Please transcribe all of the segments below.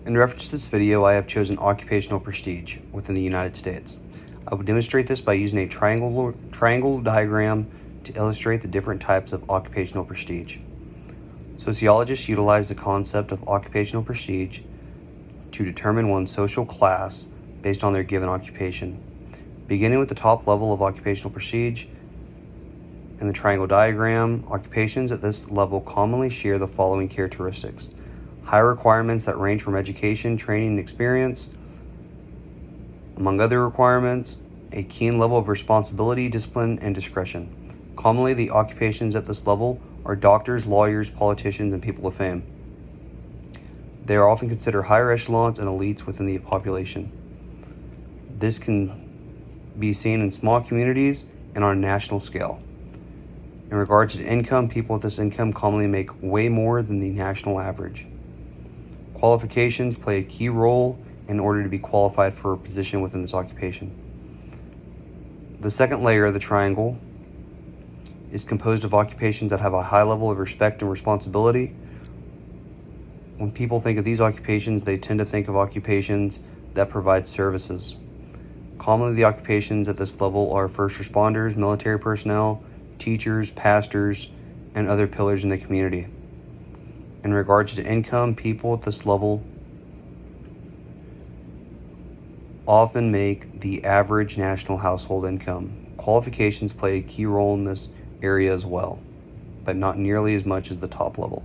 In reference to this video, I have chosen occupational prestige within the United States. I will demonstrate this by using a triangle diagram to illustrate the different types of occupational prestige. Sociologists utilize the concept of occupational prestige to determine one's social class based on their given occupation. Beginning with the top level of occupational prestige, in the triangle diagram, occupations at this level commonly share the following characteristics: high requirements that range from education, training, and experience. Among other requirements, a keen level of responsibility, discipline, and discretion. Commonly, the occupations at this level are doctors, lawyers, politicians, and people of fame. They are often considered higher echelons and elites within the population. This can be seen in small communities and on a national scale. In regards to income, people with this income commonly make way more than the national average. Qualifications play a key role in order to be qualified for a position within this occupation. The second layer of the triangle is composed of occupations that have a high level of respect and responsibility. When people think of these occupations, they tend to think of occupations that provide services. Commonly, the occupations at this level are first responders, military personnel, teachers, pastors, and other pillars in the community. In regards to income, people at this level often make the average national household income. Qualifications play a key role in this area as well, but not nearly as much as the top level.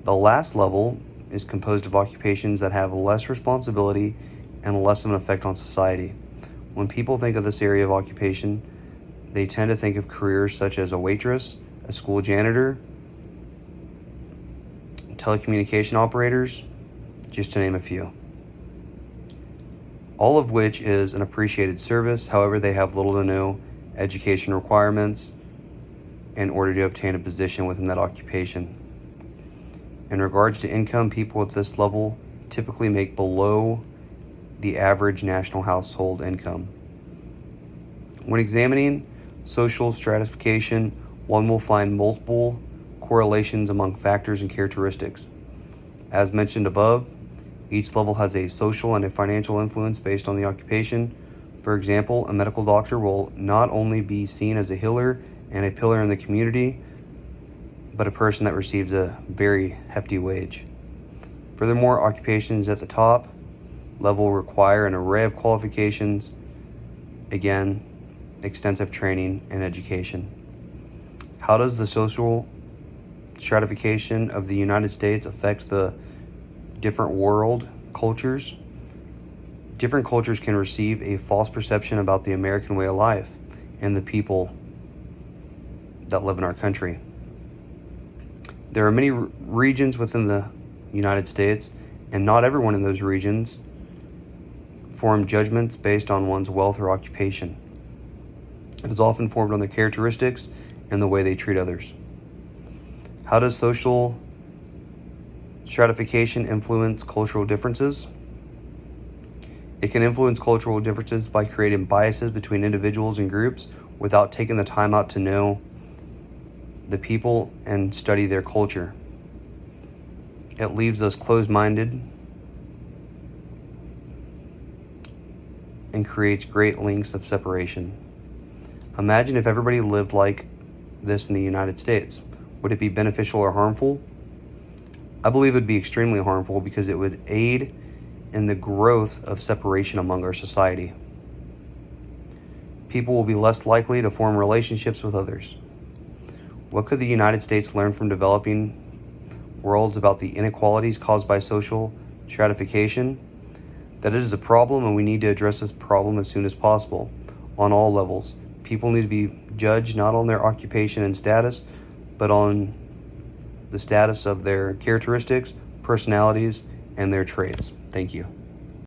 The last level is composed of occupations that have less responsibility and less of an effect on society. When people think of this area of occupation, they tend to think of careers such as a waitress, a school janitor, telecommunication operators, just to name a few. All of which is an appreciated service. However, they have little to no education requirements in order to obtain a position within that occupation. In regards to income, people at this level typically make below the average national household income. When examining social stratification, one will find multiple correlations among factors and characteristics. As mentioned above, each level has a social and a financial influence based on the occupation. For example, a medical doctor will not only be seen as a healer and a pillar in the community, but a person that receives a very hefty wage. Furthermore, occupations at the top level require an array of qualifications, again, extensive training and education. How does the social stratification of the United States affect the different world cultures? Different cultures can receive a false perception about the American way of life and the people that live in our country. There are many regions within the United States, and not everyone in those regions form judgments based on one's wealth or occupation. It is often formed on their characteristics and the way they treat others. How does social stratification influence cultural differences? It can influence cultural differences by creating biases between individuals and groups without taking the time out to know the people and study their culture. It leaves us closed-minded and creates great links of separation. Imagine if everybody lived like this in the United States. Would it be beneficial or harmful? I believe it would be extremely harmful because it would aid in the growth of separation among our society. People will be less likely to form relationships with others. What could the United States learn from developing worlds about the inequalities caused by social stratification? That it is a problem and we need to address this problem as soon as possible on all levels. People need to be judged not on their occupation and status, but on the status of their characteristics, personalities, and their traits. Thank you.